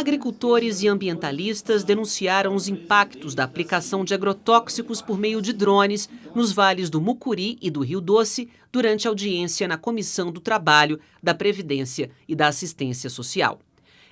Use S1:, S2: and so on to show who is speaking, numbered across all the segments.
S1: Agricultores e ambientalistas denunciaram os impactos da aplicação de agrotóxicos por meio de drones nos vales do Mucuri e do Rio Doce durante audiência na Comissão do Trabalho, da Previdência e da Assistência Social.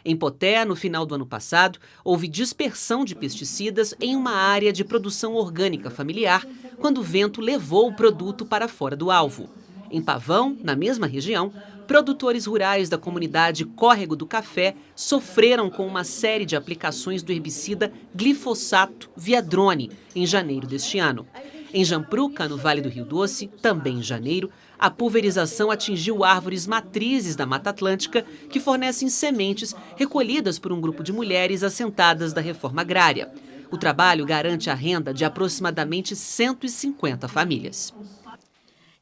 S1: Em Poté, no final do ano passado, houve dispersão de pesticidas em uma área de produção orgânica familiar, quando o vento levou o produto para fora do alvo. Em Pavão, na mesma região, produtores rurais da comunidade Córrego do Café sofreram com uma série de aplicações do herbicida glifosato via drone em janeiro deste ano. Em Jampruca, no Vale do Rio Doce, também em janeiro, a pulverização atingiu árvores matrizes da Mata Atlântica que fornecem sementes recolhidas por um grupo de mulheres assentadas da reforma agrária. O trabalho garante a renda de aproximadamente 150 famílias.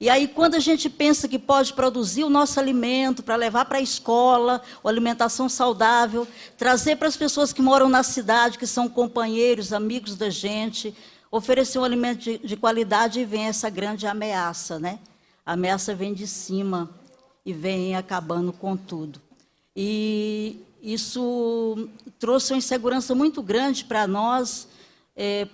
S2: E aí, quando a gente pensa que pode produzir o nosso alimento para levar para a escola, uma alimentação saudável, trazer para as pessoas que moram na cidade, que são companheiros, amigos da gente, oferecer um alimento de qualidade, e vem essa grande ameaça, né? A ameaça vem de cima e vem acabando com tudo. E isso trouxe uma insegurança muito grande para nós,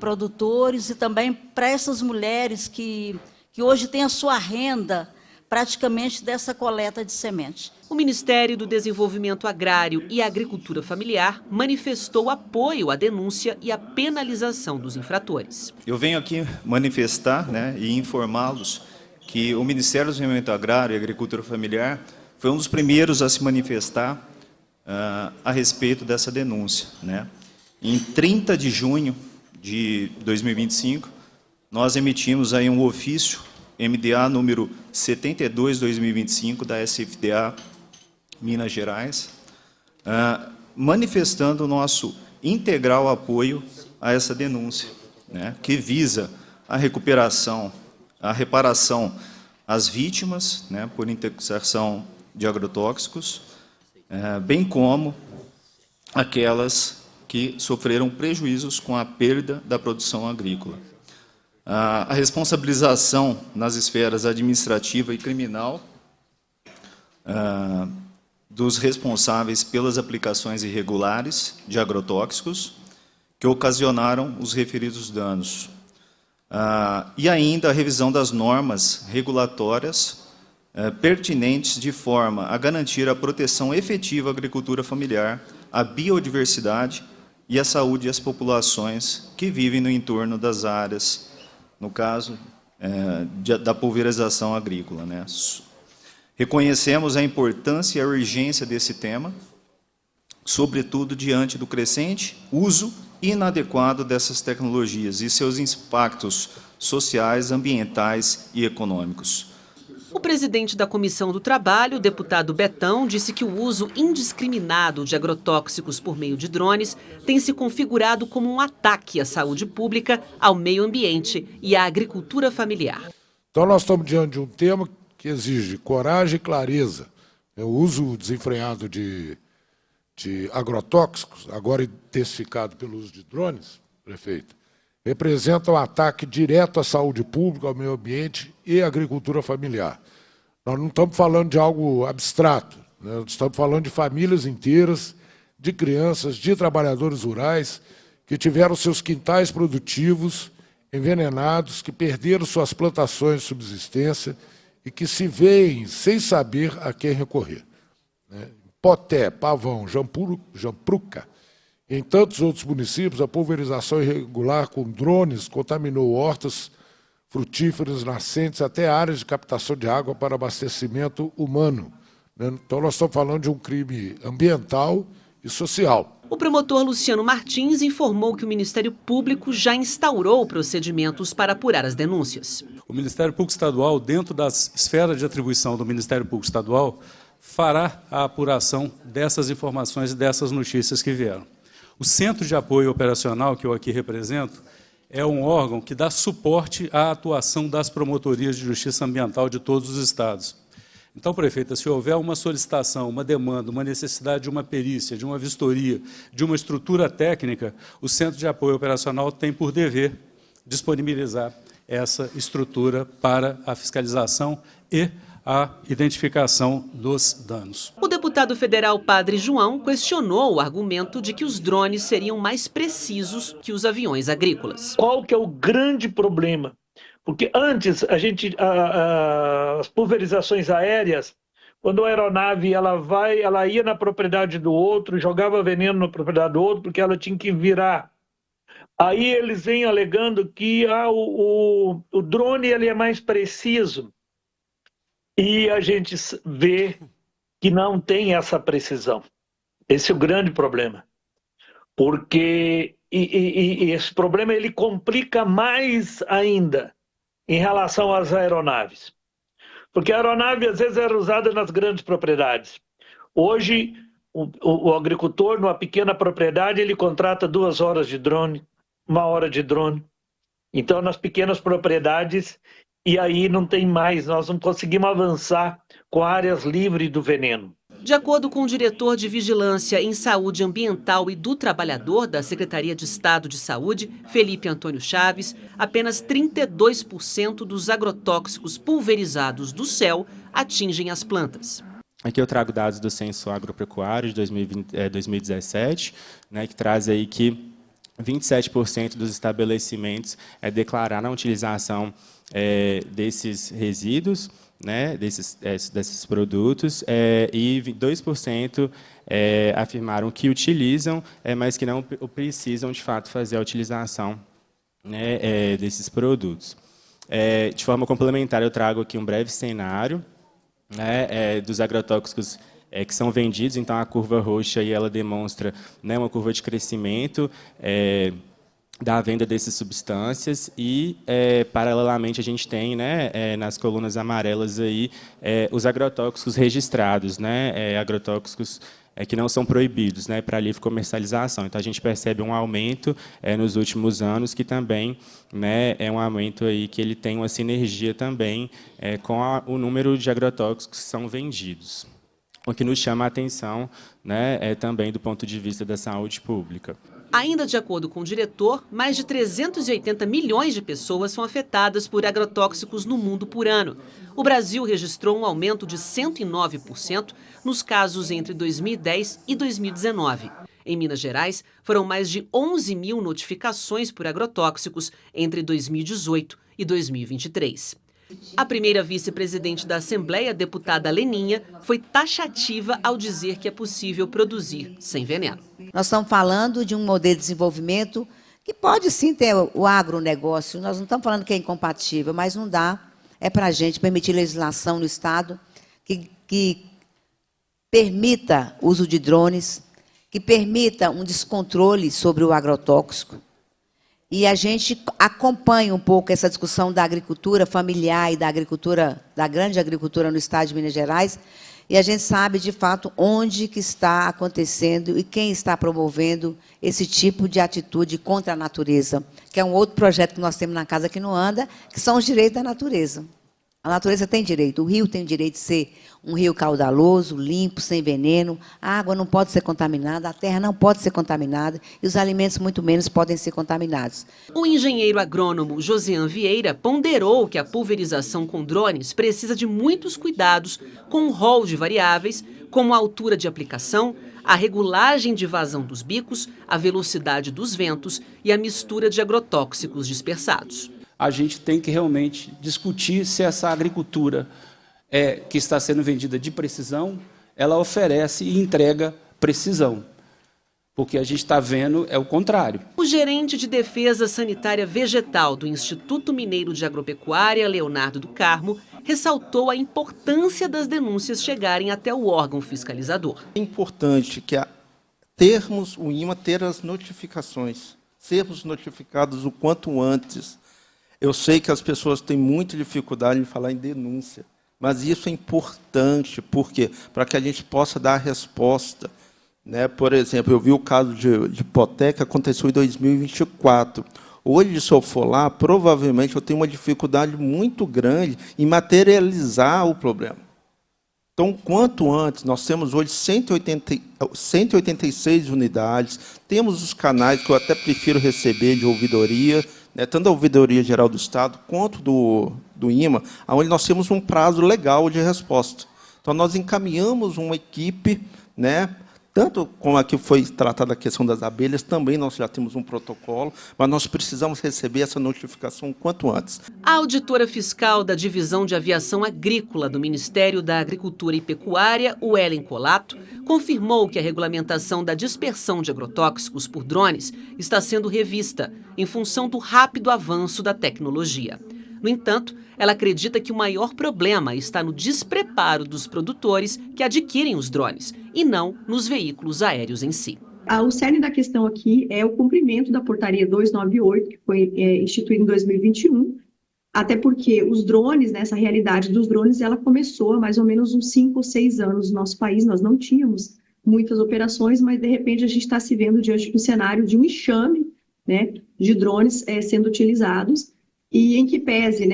S2: produtores, e também para essas mulheres que hoje têm a sua renda praticamente dessa coleta de semente.
S1: O Ministério do Desenvolvimento Agrário e Agricultura Familiar manifestou apoio à denúncia e à penalização dos infratores.
S3: Eu venho aqui manifestar, e informá-los que o Ministério do Desenvolvimento Agrário e Agricultura Familiar foi um dos primeiros a se manifestar a respeito dessa denúncia. Em 30 de junho de 2025, nós emitimos aí um ofício MDA número 72/2025 da SFDA Minas Gerais, manifestando o nosso integral apoio a essa denúncia, que visa a recuperação, a reparação às vítimas, por intoxicação de agrotóxicos, bem como aquelas que sofreram prejuízos com a perda da produção agrícola. A responsabilização nas esferas administrativa e criminal dos responsáveis pelas aplicações irregulares de agrotóxicos que ocasionaram os referidos danos. E ainda a revisão das normas regulatórias pertinentes de forma a garantir a proteção efetiva à agricultura familiar, à biodiversidade e à saúde das populações que vivem no entorno das áreas, no caso da pulverização agrícola. Reconhecemos a importância e a urgência desse tema, sobretudo diante do crescente uso inadequado dessas tecnologias e seus impactos sociais, ambientais e econômicos.
S1: O presidente da Comissão do Trabalho, o deputado Betão, disse que o uso indiscriminado de agrotóxicos por meio de drones tem se configurado como um ataque à saúde pública, ao meio ambiente e à agricultura familiar.
S4: Então nós estamos diante de um tema que exige coragem e clareza. O uso desenfreado de agrotóxicos, agora intensificado pelo uso de drones, prefeito, representa um ataque direto à saúde pública, ao meio ambiente e à agricultura familiar. Nós não estamos falando de algo abstrato, nós estamos falando de famílias inteiras, de crianças, de trabalhadores rurais que tiveram seus quintais produtivos envenenados, que perderam suas plantações de subsistência e que se veem sem saber a quem recorrer. Poté, Pavão, Jampruca, em tantos outros municípios, a pulverização irregular com drones contaminou hortas frutíferas, nascentes, até áreas de captação de água para abastecimento humano. Então, nós estamos falando de um crime ambiental e social.
S1: O promotor Luciano Martins informou que o Ministério Público já instaurou procedimentos para apurar as denúncias.
S5: O Ministério Público Estadual, dentro das esferas de atribuição do Ministério Público Estadual, fará a apuração dessas informações e dessas notícias que vieram. O Centro de Apoio Operacional, que eu aqui represento, é um órgão que dá suporte à atuação das promotorias de justiça ambiental de todos os estados. Então, prefeita, se houver uma solicitação, uma demanda, uma necessidade de uma perícia, de uma vistoria, de uma estrutura técnica, o Centro de Apoio Operacional tem por dever disponibilizar essa estrutura para a fiscalização e a identificação dos danos.
S1: O deputado federal Padre João questionou o argumento de que os drones seriam mais precisos que os aviões agrícolas.
S6: Qual que é o grande problema? Porque antes, as pulverizações aéreas, quando a aeronave ela ia na propriedade do outro, jogava veneno na propriedade do outro, porque ela tinha que virar. Aí eles vêm alegando que o drone ele é mais preciso. E a gente vê que não tem essa precisão. Esse é o grande problema. Porque esse problema ele complica mais ainda em relação às aeronaves. Porque a aeronave às vezes era usada nas grandes propriedades. Hoje, o agricultor, numa pequena propriedade, ele contrata 2 horas de drone, 1 hora de drone. Então, nas pequenas propriedades, e aí não tem mais, nós não conseguimos avançar com áreas livres do veneno.
S1: De acordo com o diretor de Vigilância em Saúde Ambiental e do Trabalhador da Secretaria de Estado de Saúde, Felipe Antônio Chaves, apenas 32% dos agrotóxicos pulverizados do céu atingem as plantas.
S7: Aqui eu trago dados do Censo Agropecuário de 2017, né, que traz aí que 27% dos estabelecimentos declararam a utilização desses resíduos, né, desses produtos, e 2% afirmaram que utilizam, mas que não precisam, de fato, fazer a utilização, né, desses produtos. De forma complementar, eu trago aqui um breve cenário, né, dos agrotóxicos que são vendidos. Então, a curva roxa aí, ela demonstra, né, uma curva de crescimento da venda dessas substâncias e, paralelamente, a gente tem, né, nas colunas amarelas aí, os agrotóxicos registrados, né, agrotóxicos que não são proibidos, né, para livre comercialização. Então, a gente percebe um aumento nos últimos anos, que também, né, é um aumento aí que ele tem uma sinergia também com o número de agrotóxicos que são vendidos. O que nos chama a atenção, né, também do ponto de vista da saúde pública.
S1: Ainda de acordo com o diretor, mais de 380 milhões de pessoas são afetadas por agrotóxicos no mundo por ano. O Brasil registrou um aumento de 109% nos casos entre 2010 e 2019. Em Minas Gerais, foram mais de 11 mil notificações por agrotóxicos entre 2018 e 2023. A primeira vice-presidente da Assembleia, deputada Leninha, foi taxativa ao dizer que é possível produzir sem veneno.
S8: Nós estamos falando de um modelo de desenvolvimento que pode sim ter o agronegócio. Nós não estamos falando que é incompatível, mas não dá. É para a gente permitir legislação no Estado que permita o uso de drones, que permita um descontrole sobre o agrotóxico. E a gente acompanha um pouco essa discussão da agricultura familiar e da agricultura, da grande agricultura no estado de Minas Gerais, e a gente sabe, de fato, onde que está acontecendo e quem está promovendo esse tipo de atitude contra a natureza, que é um outro projeto que nós temos na Casa que não anda, que são os direitos da natureza. A natureza tem direito, o rio tem o direito de ser um rio caudaloso, limpo, sem veneno, a água não pode ser contaminada, a terra não pode ser contaminada e os alimentos muito menos podem ser contaminados.
S1: O engenheiro agrônomo Josian Vieira ponderou que a pulverização com drones precisa de muitos cuidados com um rol de variáveis, como a altura de aplicação, a regulagem de vazão dos bicos, a velocidade dos ventos e a mistura de agrotóxicos dispersados.
S9: A gente tem que realmente discutir se essa agricultura que está sendo vendida de precisão, ela oferece e entrega precisão. Porque a gente está vendo é o contrário.
S1: O gerente de Defesa Sanitária Vegetal do Instituto Mineiro de Agropecuária, Leonardo do Carmo, ressaltou a importância das denúncias chegarem até o órgão fiscalizador.
S10: É importante que termos o INMA ter as notificações, sermos notificados o quanto antes. Eu sei que as pessoas têm muita dificuldade em falar em denúncia, mas isso é importante, por quê? Para que a gente possa dar a resposta. Né? Por exemplo, eu vi o caso de hipoteca, aconteceu em 2024. Hoje, se eu for lá, provavelmente eu tenho uma dificuldade muito grande em materializar o problema. Então, quanto antes, nós temos hoje 186 unidades, temos os canais que eu até prefiro receber de ouvidoria, tanto da Ouvidoria Geral do Estado quanto do IMA, onde nós temos um prazo legal de resposta. Então, nós encaminhamos uma equipe, tanto como aqui foi tratada a questão das abelhas, também nós já temos um protocolo, mas nós precisamos receber essa notificação o quanto antes.
S1: A auditora fiscal da Divisão de Aviação Agrícola do Ministério da Agricultura e Pecuária, Wellen Colato, confirmou que a regulamentação da dispersão de agrotóxicos por drones está sendo revista em função do rápido avanço da tecnologia. No entanto, ela acredita que o maior problema está no despreparo dos produtores que adquirem os drones e não nos veículos aéreos em si.
S11: O cerne da questão aqui é o cumprimento da portaria 298, que foi instituída em 2021, até porque os drones, essa realidade dos drones, ela começou há mais ou menos uns 5 ou 6 anos no nosso país. Nós não tínhamos muitas operações, mas de repente a gente está se vendo diante do cenário de um enxame, de drones sendo utilizados, e em que pese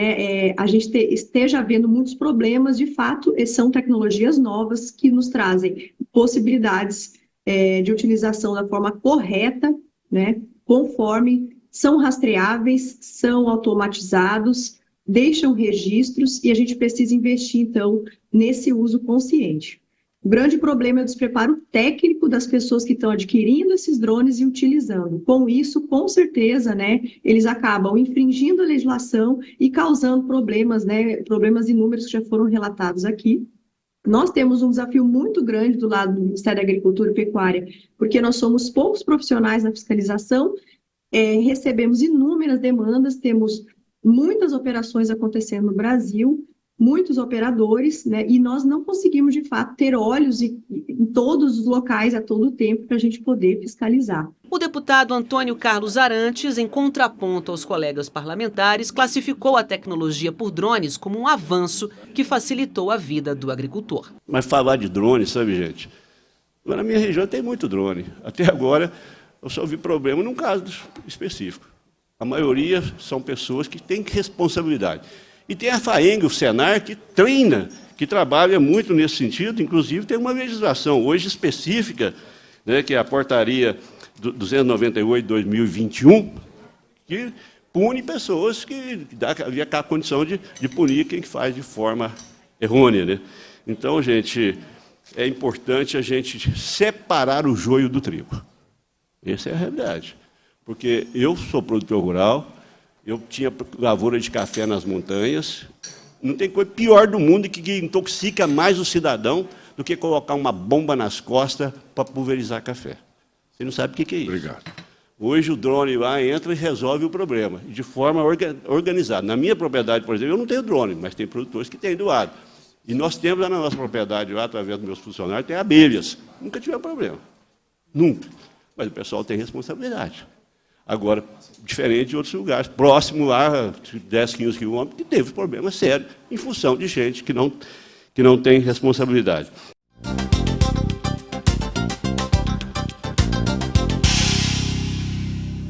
S11: a gente esteja havendo muitos problemas, de fato, são tecnologias novas que nos trazem possibilidades de utilização da forma correta, conforme são rastreáveis, são automatizados, deixam registros, e a gente precisa investir, então, nesse uso consciente. O grande problema é o despreparo técnico das pessoas que estão adquirindo esses drones e utilizando. Com isso, com certeza, eles acabam infringindo a legislação e causando problemas, problemas inúmeros que já foram relatados aqui. Nós temos um desafio muito grande do lado do Ministério da Agricultura e Pecuária, porque nós somos poucos profissionais na fiscalização, recebemos inúmeras demandas, temos muitas operações acontecendo no Brasil, muitos operadores, e nós não conseguimos, de fato, ter olhos em todos os locais a todo tempo para a gente poder fiscalizar.
S1: O deputado Antônio Carlos Arantes, em contraponto aos colegas parlamentares, classificou a tecnologia por drones como um avanço que facilitou a vida do agricultor.
S12: Mas falar de drone, sabe, gente? Na minha região tem muito drone. Até agora, eu só vi problema num caso específico. A maioria são pessoas que têm responsabilidade. E tem a FAENG, o Senar, que treina, que trabalha muito nesse sentido, inclusive tem uma legislação hoje específica, que é a portaria 298/2021, que pune pessoas que havia a condição de punir quem faz de forma errônea. Então, gente, é importante a gente separar o joio do trigo. Essa é a realidade. Porque eu sou produtor rural, eu tinha lavoura de café nas montanhas. Não tem coisa pior do mundo que intoxica mais o cidadão do que colocar uma bomba nas costas para pulverizar café. Você não sabe o que é isso.
S4: Obrigado.
S12: Hoje o drone lá entra e resolve o problema, de forma organizada. Na minha propriedade, por exemplo, eu não tenho drone, mas tem produtores que têm doado. E nós temos lá na nossa propriedade, lá, através dos meus funcionários, tem abelhas. Nunca tivemos problema. Nunca. Mas o pessoal tem responsabilidade. Agora, diferente de outros lugares, próximo lá, 10, 15 quilômetros, que teve problema sério em função de gente que não tem responsabilidade.